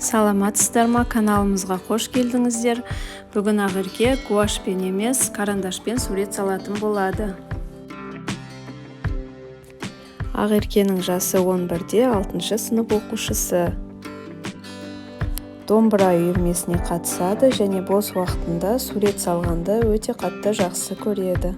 Саламатсыздар ма, каналымызға қош келдіңіздер. Бүгін Ақерке гуашпен емес, карандашпен сурет салатын болады. Ақеркенің жасы 11-де, 6-шы сынып оқушысы. Домбыра үйірмесіне қатысады және бос уақытында сурет салғанды өте қатты жақсы көреді.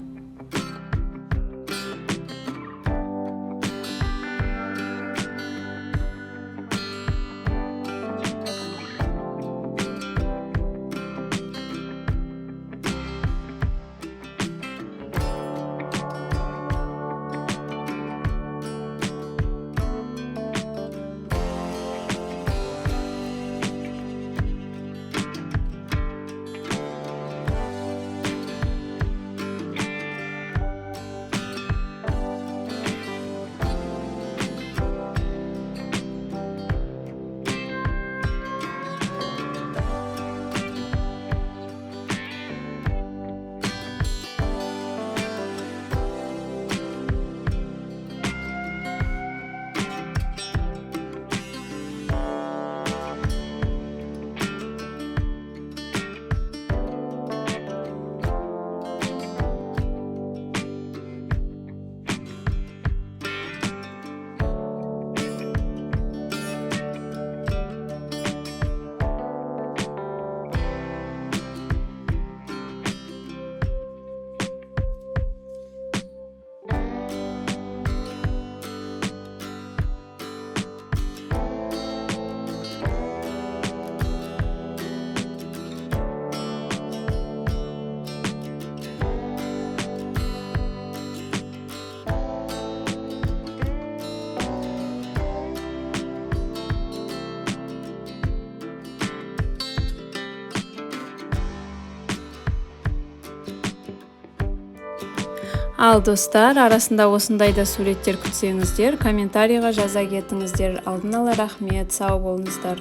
Ал достар, арасында осындайда суреттер күтсеңіздер, комментарийға жаза кетіңіздер. Алдын ала рахмет, сау болыңыздар.